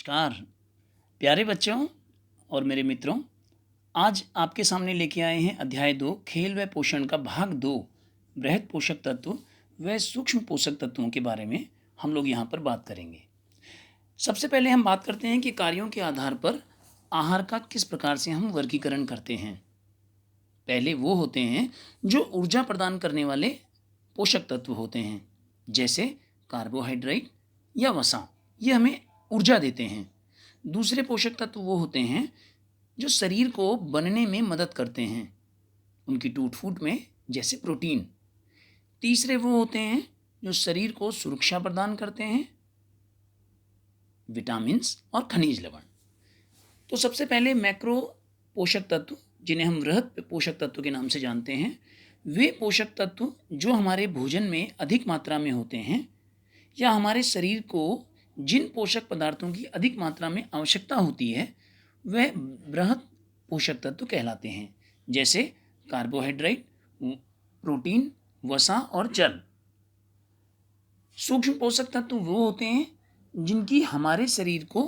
नमस्कार प्यारे बच्चों और मेरे मित्रों। आज आपके सामने लेके आए हैं अध्याय 2 खेल व पोषण का भाग 2 बृहद पोषक तत्व व सूक्ष्म पोषक तत्वों के बारे में हम लोग यहाँ पर बात करेंगे। सबसे पहले हम बात करते हैं कि कार्यों के आधार पर आहार का किस प्रकार से हम वर्गीकरण करते हैं। पहले वो होते हैं जो ऊर्जा प्रदान करने वाले पोषक तत्व होते हैं, जैसे कार्बोहाइड्रेट या वसा, ये हमें ऊर्जा देते हैं। दूसरे पोषक तत्व वो होते हैं जो शरीर को बनने में मदद करते हैं, उनकी टूट फूट में, जैसे प्रोटीन। तीसरे वो होते हैं जो शरीर को सुरक्षा प्रदान करते हैं, विटामिन्स और खनिज लवण। तो सबसे पहले मैक्रो पोषक तत्व, जिन्हें हम वृहद पोषक तत्व के नाम से जानते हैं, वे पोषक तत्व जो हमारे भोजन में अधिक मात्रा में होते हैं या हमारे शरीर को जिन पोषक पदार्थों की अधिक मात्रा में आवश्यकता होती है वह बृहद पोषक तत्व कहलाते हैं, जैसे कार्बोहाइड्रेट, प्रोटीन, वसा और जल। सूक्ष्म पोषक तत्व वो होते हैं जिनकी हमारे शरीर को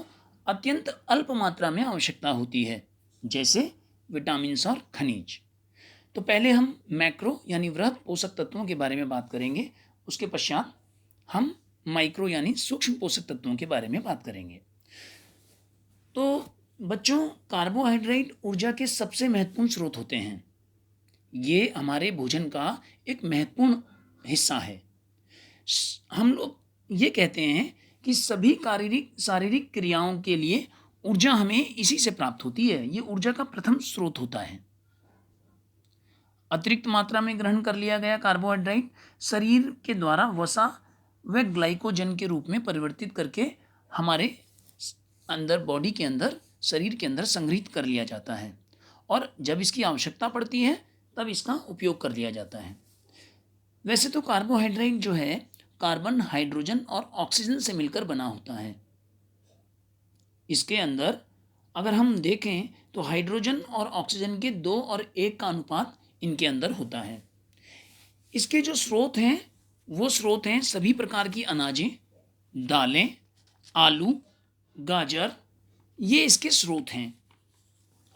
अत्यंत अल्प मात्रा में आवश्यकता होती है, जैसे विटामिन्स और खनिज। तो पहले हम मैक्रो यानी वृहद पोषक तत्वों के बारे में बात करेंगे, उसके पश्चात हम माइक्रो यानी सूक्ष्म पोषक तत्वों के बारे में बात करेंगे। तो बच्चों, कार्बोहाइड्रेट ऊर्जा के सबसे महत्वपूर्ण स्रोत होते हैं। ये हमारे भोजन का एक महत्वपूर्ण हिस्सा है। हम लोग ये कहते हैं कि सभी शारीरिक क्रियाओं के लिए ऊर्जा हमें इसी से प्राप्त होती है। ये ऊर्जा का प्रथम स्रोत होता है। अतिरिक्त मात्रा में ग्रहण कर लिया गया कार्बोहाइड्रेट शरीर के द्वारा वसा व ग्लाइकोजन के रूप में परिवर्तित करके हमारे अंदर, बॉडी के अंदर, शरीर के अंदर संग्रहित कर लिया जाता है और जब इसकी आवश्यकता पड़ती है तब इसका उपयोग कर लिया जाता है। वैसे तो कार्बोहाइड्रेट जो है कार्बन, हाइड्रोजन और ऑक्सीजन से मिलकर बना होता है। इसके अंदर अगर हम देखें तो हाइड्रोजन और ऑक्सीजन के 2 और 1 का अनुपात इनके अंदर होता है। इसके जो स्रोत हैं वो स्रोत हैं सभी प्रकार की अनाजें, दालें, आलू, गाजर, ये इसके स्रोत हैं।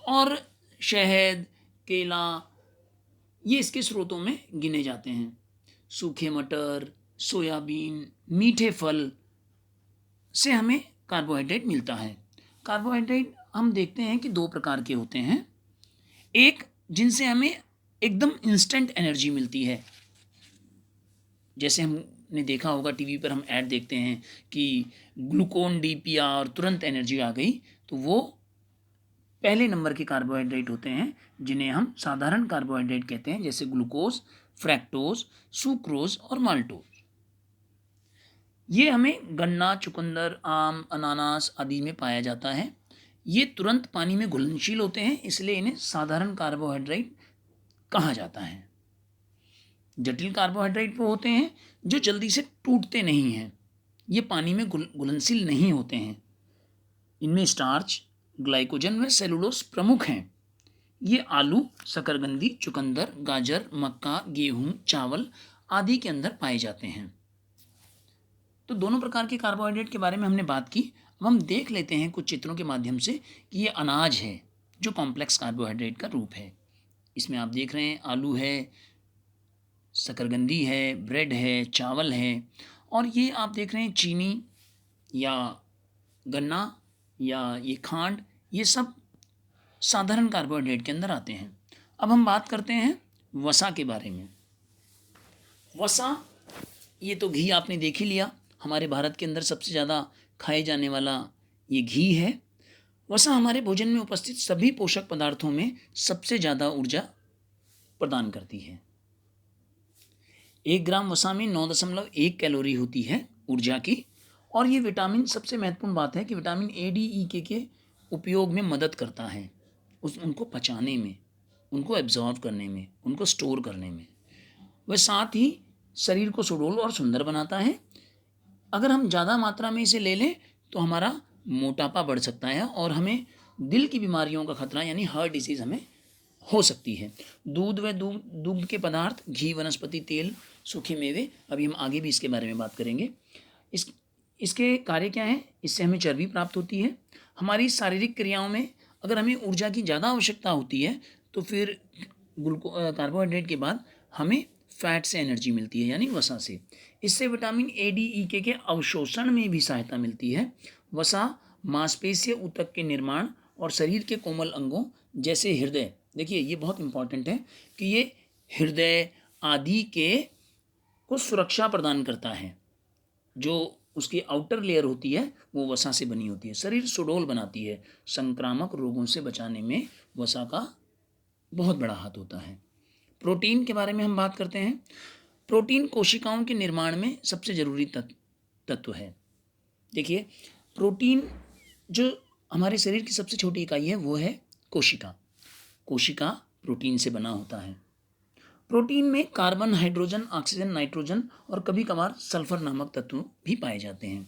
और शहद, केला, ये इसके स्रोतों में गिने जाते हैं। सूखे मटर, सोयाबीन, मीठे फल से हमें कार्बोहाइड्रेट मिलता है। कार्बोहाइड्रेट हम देखते हैं कि 2 प्रकार के होते हैं। एक जिनसे हमें एकदम इंस्टेंट एनर्जी मिलती है, जैसे हमने देखा होगा टीवी पर हम ऐड देखते हैं कि ग्लूकोन डी पिया और तुरंत एनर्जी आ गई, तो वो पहले नंबर के कार्बोहाइड्रेट होते हैं जिन्हें हम साधारण कार्बोहाइड्रेट कहते हैं, जैसे ग्लूकोज, फ्रैक्टोज, सुक्रोज और माल्टोज। ये हमें गन्ना, चुकंदर, आम, अनानास आदि में पाया जाता है। ये तुरंत पानी में घुलनशील होते हैं, इसलिए इन्हें साधारण कार्बोहाइड्रेट कहा जाता है। जटिल कार्बोहाइड्रेट वो होते हैं जो जल्दी से टूटते नहीं हैं, ये पानी में घुलनशील नहीं होते हैं। इनमें स्टार्च, ग्लाइकोजन व सेलुलोज प्रमुख हैं। ये आलू, शकरकंदी, चुकंदर, गाजर, मक्का, गेहूं, चावल आदि के अंदर पाए जाते हैं। तो दोनों प्रकार के कार्बोहाइड्रेट के बारे में हमने बात की। अब हम देख लेते हैं कुछ चित्रों के माध्यम से कि ये अनाज है जो कॉम्प्लेक्स कार्बोहाइड्रेट का रूप है। इसमें आप देख रहे हैं आलू है, शकरकंदी है, ब्रेड है, चावल है, और ये आप देख रहे हैं चीनी या गन्ना या ये खांड, ये सब साधारण कार्बोहाइड्रेट के अंदर आते हैं। अब हम बात करते हैं वसा के बारे में। वसा, ये तो घी आपने देख ही लिया, हमारे भारत के अंदर सबसे ज़्यादा खाए जाने वाला ये घी है। वसा हमारे भोजन में उपस्थित सभी पोषक पदार्थों में सबसे ज़्यादा ऊर्जा प्रदान करती है। 1 ग्राम वसा में 9.1 कैलोरी होती है ऊर्जा की। और ये विटामिन, सबसे महत्वपूर्ण बात है कि विटामिन ए, डी, ई के उपयोग में मदद करता है, उनको पचाने में, उनको एब्जॉर्व करने में, उनको स्टोर करने में। वह साथ ही शरीर को सुडौल और सुंदर बनाता है। अगर हम ज़्यादा मात्रा में इसे ले लें तो हमारा मोटापा बढ़ सकता है और हमें दिल की बीमारियों का खतरा यानी हार्ट डिसीज़ हमें हो सकती है। दूध व दुग्ध के पदार्थ, घी, वनस्पति तेल, सूखे मेवे, अभी हम आगे भी इसके बारे में बात करेंगे। इसके कार्य क्या हैं? इससे हमें चर्बी प्राप्त होती है। हमारी शारीरिक क्रियाओं में अगर हमें ऊर्जा की ज़्यादा आवश्यकता होती है तो फिर कार्बोहाइड्रेट के बाद हमें फैट से एनर्जी मिलती है, यानी वसा से। इससे विटामिन ए, डी, ई, के अवशोषण में भी सहायता मिलती है। वसा मांसपेशीय ऊतक के निर्माण और शरीर के कोमल अंगों जैसे हृदय, देखिए ये बहुत इंपॉर्टेंट है कि ये हृदय आदि के को सुरक्षा प्रदान करता है। जो उसकी आउटर लेयर होती है वो वसा से बनी होती है। शरीर सुडौल बनाती है। संक्रामक रोगों से बचाने में वसा का बहुत बड़ा हाथ होता है। प्रोटीन के बारे में हम बात करते हैं। प्रोटीन कोशिकाओं के निर्माण में सबसे जरूरी तत्व है। देखिए, प्रोटीन जो हमारे शरीर की सबसे छोटी इकाई है वो है कोशिका। कोशिका प्रोटीन से बना होता है। प्रोटीन में कार्बन, हाइड्रोजन, ऑक्सीजन, नाइट्रोजन और कभी कभार सल्फर नामक तत्व भी पाए जाते हैं।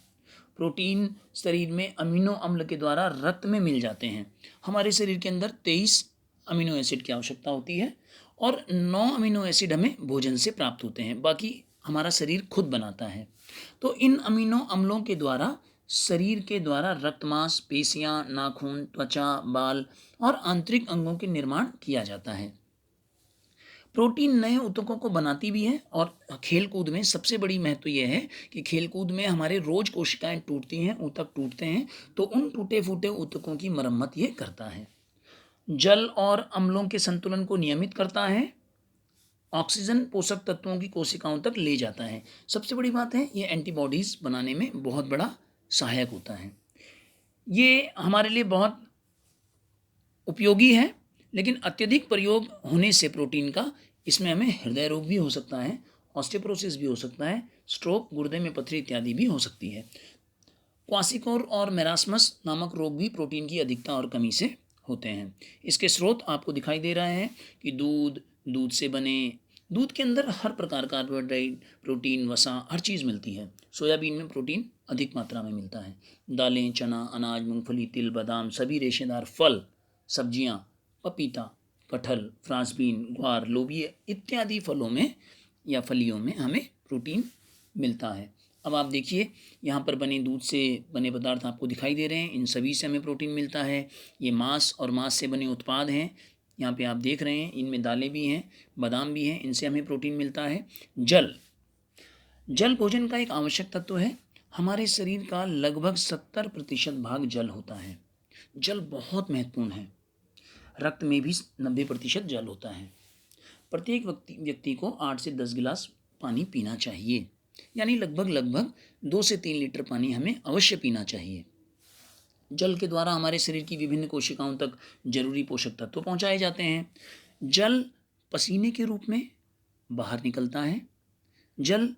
प्रोटीन शरीर में अमीनो अम्ल के द्वारा रक्त में मिल जाते हैं। हमारे शरीर के अंदर 23 अमीनो एसिड की आवश्यकता होती है और 9 अमीनो एसिड हमें भोजन से प्राप्त होते हैं, बाकी हमारा शरीर खुद बनाता है। तो इन अमीनो अम्लों के द्वारा शरीर के द्वारा रक्त, मांस पेशियाँ, नाखून, त्वचा, बाल और आंतरिक अंगों के निर्माण किया जाता है। प्रोटीन नए ऊतकों को बनाती भी है और खेल कूद में सबसे बड़ी महत्व यह है कि खेल कूद में हमारे रोज कोशिकाएं टूटती हैं, ऊतक टूटते हैं, तो उन टूटे फूटे ऊतकों की मरम्मत ये करता है। जल और अम्लों के संतुलन को नियमित करता है। ऑक्सीजन पोषक तत्वों की कोशिकाओं तक ले जाता है। सबसे बड़ी बात है ये एंटीबॉडीज़ बनाने में बहुत बड़ा सहायक होता है। ये हमारे लिए बहुत उपयोगी है, लेकिन अत्यधिक प्रयोग होने से प्रोटीन का इसमें हमें हृदय रोग भी हो सकता है, ऑस्टियोपोरोसिस भी हो सकता है, स्ट्रोक, गुर्दे में पथरी इत्यादि भी हो सकती है। क्वासिकोर और मेरास्मस नामक रोग भी प्रोटीन की अधिकता और कमी से होते हैं। इसके स्रोत आपको दिखाई दे रहे हैं कि दूध, दूध से बने, दूध के अंदर हर प्रकार का कार्बोहाइड्रेट, प्रोटीन, वसा, हर चीज़ मिलती है। सोयाबीन में प्रोटीन अधिक मात्रा में मिलता है। दालें, चना, अनाज, मूंगफली, तिल, बादाम, सभी रेशेदार फल, सब्जियां, पपीता, कटहल, फ्रांस बीन, ग्वार, लोबिया इत्यादि फलों में या फलियों में हमें प्रोटीन मिलता है। अब आप देखिए, यहाँ पर बने दूध से बने पदार्थ आपको दिखाई दे रहे हैं, इन सभी से हमें प्रोटीन मिलता है। ये मांस और मांस से बने उत्पाद हैं, यहाँ पे आप देख रहे हैं, इनमें दालें भी हैं, बादाम भी हैं, इनसे हमें प्रोटीन मिलता है। जल, जल भोजन का एक आवश्यक तत्व है। हमारे शरीर का लगभग 70% भाग जल होता है। जल बहुत महत्वपूर्ण है। रक्त में भी 90% जल होता है। प्रत्येक व्यक्ति को 8 से 10 गिलास पानी पीना चाहिए, यानी लगभग 2 से 3 लीटर पानी हमें अवश्य पीना चाहिए। जल के द्वारा हमारे शरीर की विभिन्न कोशिकाओं तक जरूरी पोषक तत्व पहुंचाए जाते हैं। जल पसीने के रूप में बाहर निकलता है। जल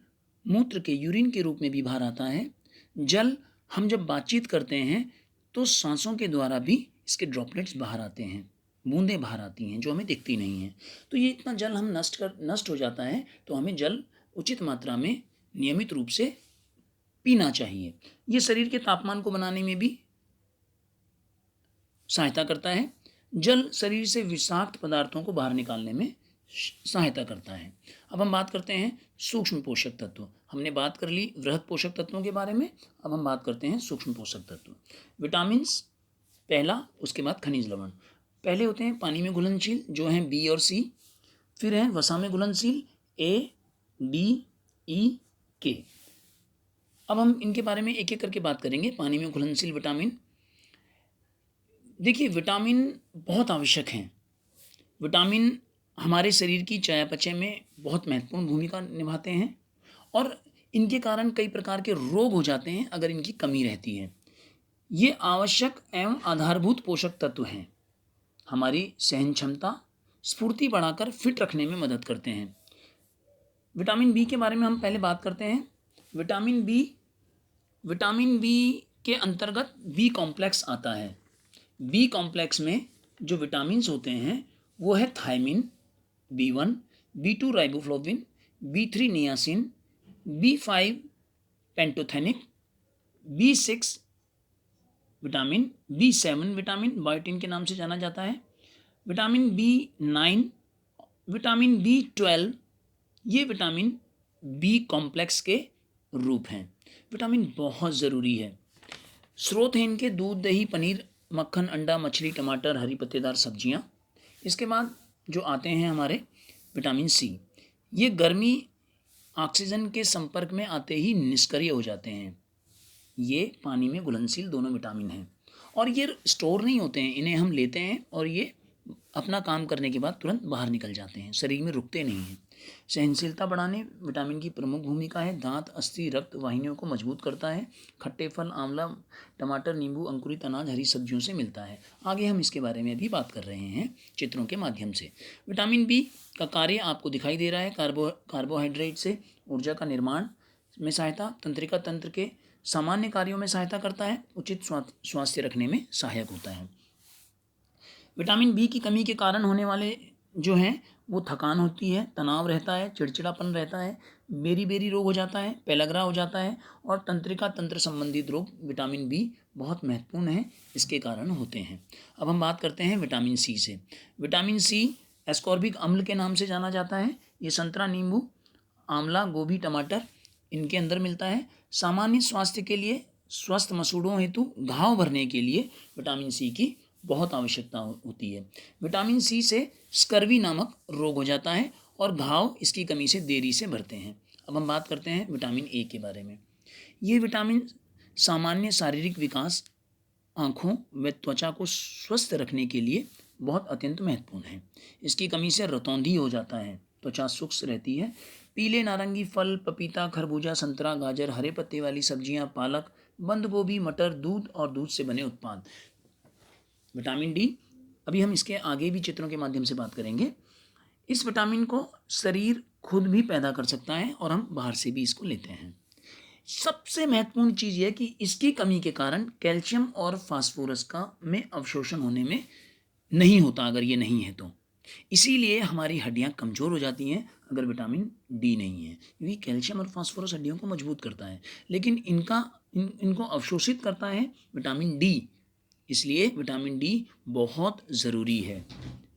मूत्र के, यूरिन के रूप में भी बाहर आता है। जल हम जब बातचीत करते हैं तो सांसों के द्वारा भी इसके ड्रॉपलेट्स बाहर आते हैं, बूंदें बाहर आती हैं जो हमें दिखती नहीं हैं। तो ये इतना जल हम नष्ट हो जाता है, तो हमें जल उचित मात्रा में नियमित रूप से पीना चाहिए। ये शरीर के तापमान को बनाने में भी सहायता करता है। जल शरीर से विषाक्त पदार्थों को बाहर निकालने में सहायता करता है। अब हम बात करते हैं सूक्ष्म पोषक तत्व। हमने बात कर ली वृहद पोषक तत्वों के बारे में, अब हम बात करते हैं सूक्ष्म पोषक तत्व। विटामिन्स पहला, उसके बाद खनिज लवण। पहले होते हैं पानी में घुलनशील जो हैं बी और सी, फिर हैं वसा में घुलनशील ए, डी, ई, के। अब हम इनके बारे में एक एक करके बात करेंगे। पानी में घुलनशील विटामिन, देखिए विटामिन बहुत आवश्यक हैं। विटामिन हमारे शरीर की चयापचय में बहुत महत्वपूर्ण भूमिका निभाते हैं और इनके कारण कई प्रकार के रोग हो जाते हैं अगर इनकी कमी रहती है। ये आवश्यक एवं आधारभूत पोषक तत्व हैं। हमारी सहन क्षमता, स्फूर्ति बढ़ाकर फिट रखने में मदद करते हैं। विटामिन बी के बारे में हम पहले बात करते हैं। विटामिन बी के अंतर्गत बी कॉम्प्लेक्स आता है। बी कॉम्प्लेक्स में जो विटामिन्स होते हैं वो है thiamine, B1, B2 riboflavin, B3 niacin, B5 pantothenic, B6 vitamin, B7 vitamin biotin के नाम से जाना जाता है, विटामिन B9, विटामिन B12, ये विटामिन बी कॉम्प्लेक्स के रूप हैं। विटामिन बहुत ज़रूरी है। स्रोत हैं इनके दूध, दही, पनीर, मक्खन, अंडा, मछली, टमाटर, हरी पत्तेदार सब्जियां। इसके बाद जो आते हैं हमारे विटामिन सी, ये गर्मी ऑक्सीजन के संपर्क में आते ही निष्क्रिय हो जाते हैं। ये पानी में घुलनशील दोनों विटामिन हैं और ये स्टोर नहीं होते हैं, इन्हें हम लेते हैं और ये अपना काम करने के बाद तुरंत बाहर निकल जाते हैं, शरीर में रुकते नहीं हैं। सहनशीलता बढ़ाने विटामिन की प्रमुख भूमिका है। दांत, अस्थि, रक्त वाहिनियों को मजबूत करता है। खट्टे फल, आंवला, टमाटर, नींबू, अंकुरित अनाज, हरी सब्जियों से मिलता है। आगे हम इसके बारे में भी बात कर रहे हैं चित्रों के माध्यम से। विटामिन बी का कार्य आपको दिखाई दे रहा है। कार्बोहाइड्रेट से ऊर्जा का निर्माण में सहायता, तंत्रिका तंत्र के सामान्य कार्यों में सहायता करता है, उचित स्वास्थ्य रखने में सहायक होता है। विटामिन बी की कमी के कारण होने वाले जो हैं वो थकान होती है, तनाव रहता है, चिड़चिड़ापन रहता है, बेरी बेरी रोग हो जाता है, पेलग्रा हो जाता है और तंत्रिका तंत्र संबंधित रोग विटामिन बी बहुत महत्वपूर्ण है, इसके कारण होते हैं। अब हम बात करते हैं विटामिन सी से। विटामिन सी एस्कॉर्बिक अम्ल के नाम से जाना जाता है। ये संतरा, नींबू, आंवला, गोभी, टमाटर इनके अंदर मिलता है। सामान्य स्वास्थ्य के लिए, स्वस्थ मसूड़ों हेतु, घाव भरने के लिए विटामिन सी की बहुत आवश्यकता होती है। विटामिन सी से स्कर्वी नामक रोग हो जाता है और घाव इसकी कमी से देरी से भरते हैं। अब हम बात करते हैं विटामिन ए के बारे में। ये विटामिन सामान्य शारीरिक विकास, आँखों व त्वचा को स्वस्थ रखने के लिए बहुत अत्यंत महत्वपूर्ण है। इसकी कमी से रतौंधी हो जाता है, त्वचा शुष्क रहती है। पीले नारंगी फल, पपीता, खरबूजा, संतरा, गाजर, हरे पत्ते वाली सब्जियां, पालक, बंद गोभी, मटर, दूध और दूध से बने उत्पाद। विटामिन डी, अभी हम इसके आगे भी चित्रों के माध्यम से बात करेंगे। इस विटामिन को शरीर खुद भी पैदा कर सकता है और हम बाहर से भी इसको लेते हैं। सबसे महत्वपूर्ण चीज़ यह कि इसकी कमी के कारण कैल्शियम और फास्फोरस का में अवशोषण होने में नहीं होता, अगर ये नहीं है तो। इसीलिए हमारी हड्डियां कमज़ोर हो जाती हैं अगर विटामिन डी नहीं है, क्योंकि कैल्शियम और फास्फोरस हड्डियों को मजबूत करता है, लेकिन इनको अवशोषित करता है विटामिन डी। इसलिए विटामिन डी बहुत ज़रूरी है।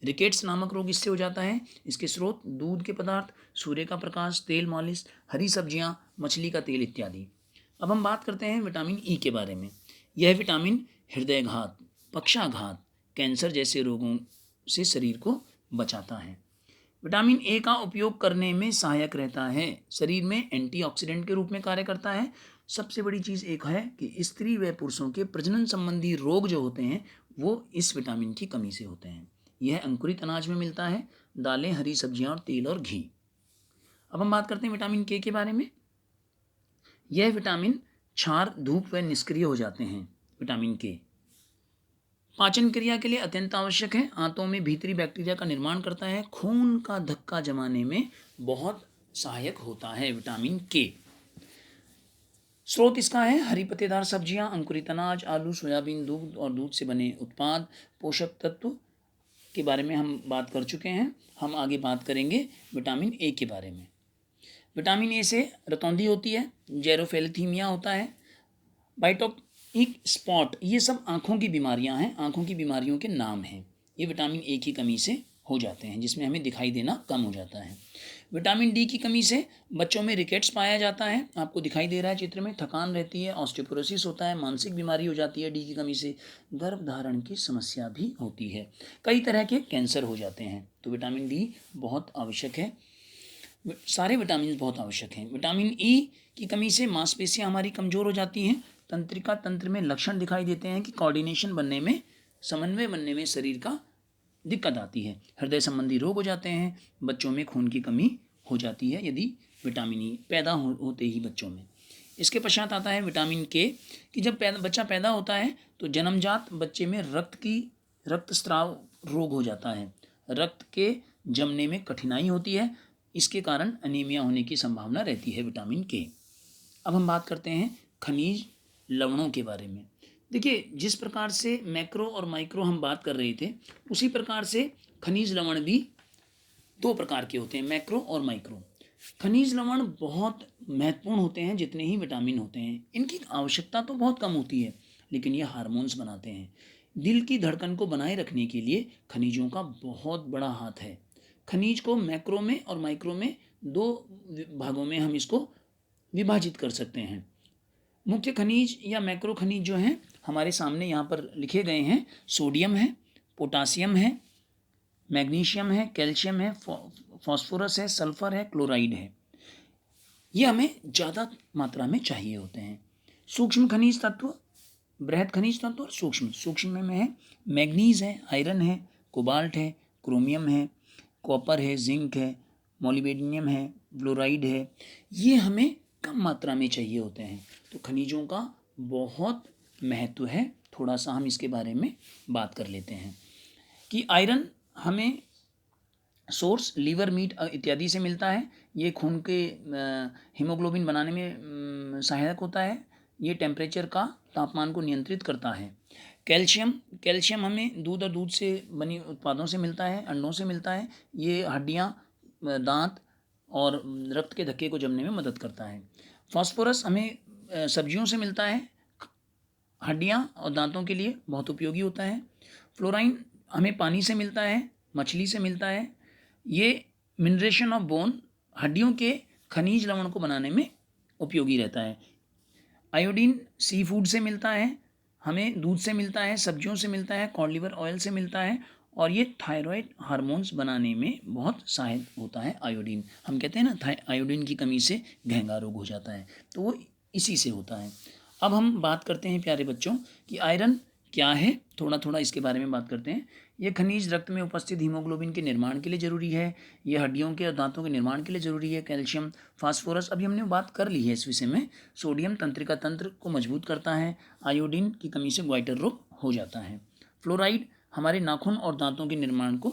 रिकेट्स नामक रोग इससे हो जाता है। इसके स्रोत दूध के पदार्थ, सूर्य का प्रकाश, तेल मालिश, हरी सब्जियां, मछली का तेल इत्यादि। अब हम बात करते हैं विटामिन ई के बारे में। यह विटामिन हृदयघात, पक्षाघात, कैंसर जैसे रोगों से शरीर को बचाता है। विटामिन ए का उपयोग करने में सहायक रहता है, शरीर में एंटीऑक्सीडेंट के रूप में कार्य करता है। सबसे बड़ी चीज़ एक है कि स्त्री व पुरुषों के प्रजनन संबंधी रोग जो होते हैं वो इस विटामिन की कमी से होते हैं। यह अंकुरित अनाज में मिलता है, दालें, हरी सब्जियां और तेल और घी। अब हम बात करते हैं विटामिन के बारे में। यह विटामिन क्षार, धूप व निष्क्रिय हो जाते हैं। विटामिन के पाचन क्रिया के लिए अत्यंत आवश्यक है। आंतों में भीतरी बैक्टीरिया का निर्माण करता है। खून का धक्का जमाने में बहुत सहायक होता है विटामिन के। स्रोत इसका है हरी पत्तेदार सब्जियां, अंकुरित अनाज, आलू, सोयाबीन, दूध और दूध से बने उत्पाद। पोषक तत्व के बारे में हम बात कर चुके हैं। हम आगे बात करेंगे विटामिन ए के बारे में। विटामिन ए से रतौंधी होती है, जेरोफेलेथीमिया होता है, बाइटोपिक स्पॉट, ये सब आँखों की बीमारियां हैं, आँखों की बीमारियों के नाम हैं। ये विटामिन ए की कमी से हो जाते हैं, जिसमें हमें दिखाई देना कम हो जाता है। विटामिन डी की कमी से बच्चों में रिकेट्स पाया जाता है, आपको दिखाई दे रहा है चित्र में। थकान रहती है, ऑस्टियोपोरोसिस होता है, मानसिक बीमारी हो जाती है डी की कमी से। गर्भधारण की समस्या भी होती है, कई तरह के कैंसर हो जाते हैं। तो विटामिन डी बहुत आवश्यक है, सारे विटामिन बहुत आवश्यक हैं। विटामिन ई की कमी से मांसपेशियां हमारी कमज़ोर हो जाती हैं। तंत्रिका तंत्र में लक्षण दिखाई देते हैं कि कोऑर्डिनेशन बनने में, समन्वय बनने में शरीर का दिक्कत आती है। हृदय संबंधी रोग हो जाते हैं। बच्चों में खून की कमी हो जाती है यदि विटामिन ई पैदा होते ही बच्चों में। इसके पश्चात आता है विटामिन के कि जब बच्चा पैदा होता है तो जन्मजात बच्चे में रक्तस्राव रोग हो जाता है। रक्त के जमने में कठिनाई होती है, इसके कारण अनीमिया होने की संभावना रहती है विटामिन के। अब हम बात करते हैं खनिज लवणों के बारे में। देखिए, जिस प्रकार से मैक्रो और माइक्रो हम बात कर रहे थे, उसी प्रकार से खनिज लवण भी दो प्रकार के होते हैं, मैक्रो और माइक्रो। खनिज लवण बहुत महत्वपूर्ण होते हैं जितने ही विटामिन होते हैं। इनकी आवश्यकता तो बहुत कम होती है, लेकिन ये हार्मोन्स बनाते हैं। दिल की धड़कन को बनाए रखने के लिए खनिजों का बहुत बड़ा हाथ है। खनिज को मैक्रो में और माइक्रो में दो भागों में हम इसको विभाजित कर सकते हैं। मुख्य खनिज या मैक्रो खनिज जो हैं हमारे सामने यहाँ पर लिखे गए हैं। सोडियम है, पोटासियम है, मैग्नीशियम है, कैल्शियम है, फॉस्फोरस है, सल्फर है, क्लोराइड है। ये हमें ज़्यादा मात्रा में चाहिए होते हैं। सूक्ष्म खनिज तत्व, बृहद खनिज तत्व और सूक्ष्म में है मैग्नीज है, आयरन है, कोबाल्ट है, क्रोमियम है, कॉपर है, जिंक है, मोलिब्डेनम है, फ्लोराइड है। ये हमें कम मात्रा में चाहिए होते हैं। तो खनिजों का बहुत महत्व है। थोड़ा सा हम इसके बारे में बात कर लेते हैं कि आयरन हमें सोर्स लीवर, मीट इत्यादि से मिलता है। ये खून के हीमोग्लोबिन बनाने में सहायक होता है। ये टेम्परेचर का तापमान को नियंत्रित करता है। कैल्शियम हमें दूध और दूध से बनी उत्पादों से मिलता है, अंडों से मिलता है। ये हड्डियाँ, दांत और रक्त के धक्के को जमने में मदद करता है। फास्फोरस हमें सब्जियों से मिलता है, हड्डियाँ और दांतों के लिए बहुत उपयोगी होता है। फ्लोराइन हमें पानी से मिलता है, मछली से मिलता है। ये मिनरेशन ऑफ बोन, हड्डियों के खनिज लवण को बनाने में उपयोगी रहता है। आयोडीन सी फूड से मिलता है, हमें दूध से मिलता है, सब्जियों से मिलता है, कॉड लिवर ऑयल से मिलता है। और ये थायराइड हार्मोन्स बनाने में बहुत सहायक होता है। आयोडीन, हम कहते हैं ना आयोडीन की कमी से घेंगा रोग हो जाता है, तो वो इसी से होता है। अब हम बात करते हैं प्यारे बच्चों कि आयरन क्या है। थोड़ा थोड़ा इसके बारे में बात करते हैं। ये खनिज रक्त में उपस्थित हीमोग्लोबिन के निर्माण के लिए ज़रूरी है। ये हड्डियों के और दांतों के निर्माण के लिए ज़रूरी है। कैल्शियम, फास्फोरस अभी हमने बात कर ली है इस विषय में। सोडियम तंत्रिका तंत्र को मजबूत करता है। आयोडीन की कमी से ग्वाइटर रोग हो जाता है। फ्लोराइड हमारे नाखून और दांतों के निर्माण को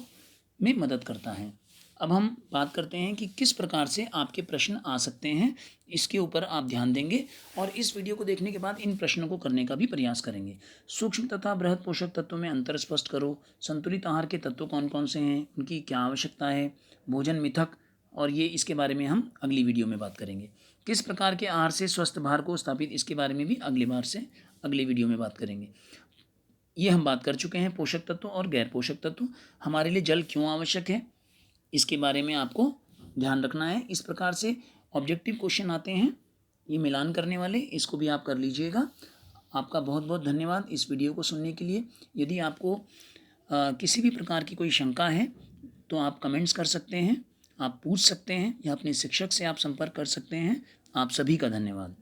में मदद करता है। अब हम बात करते हैं कि किस प्रकार से आपके प्रश्न आ सकते हैं। इसके ऊपर आप ध्यान देंगे और इस वीडियो को देखने के बाद इन प्रश्नों को करने का भी प्रयास करेंगे। सूक्ष्म तथा बृहद पोषक तत्वों में अंतर स्पष्ट करो। संतुलित आहार के तत्व कौन कौन से हैं, उनकी क्या आवश्यकता है। भोजन मिथक, और ये इसके बारे में हम अगली वीडियो में बात करेंगे। किस प्रकार के आहार से स्वस्थ भार को स्थापित, इसके बारे में भी अगली वीडियो में बात करेंगे। ये हम बात कर चुके हैं पोषक तत्व और गैर पोषक तत्व। हमारे लिए जल क्यों आवश्यक है, इसके बारे में आपको ध्यान रखना है। इस प्रकार से ऑब्जेक्टिव क्वेश्चन आते हैं, ये मिलान करने वाले, इसको भी आप कर लीजिएगा। आपका बहुत बहुत धन्यवाद इस वीडियो को सुनने के लिए। यदि आपको किसी भी प्रकार की कोई शंका है तो आप कमेंट्स कर सकते हैं, आप पूछ सकते हैं, या अपने शिक्षक से आप संपर्क कर सकते हैं। आप सभी का धन्यवाद।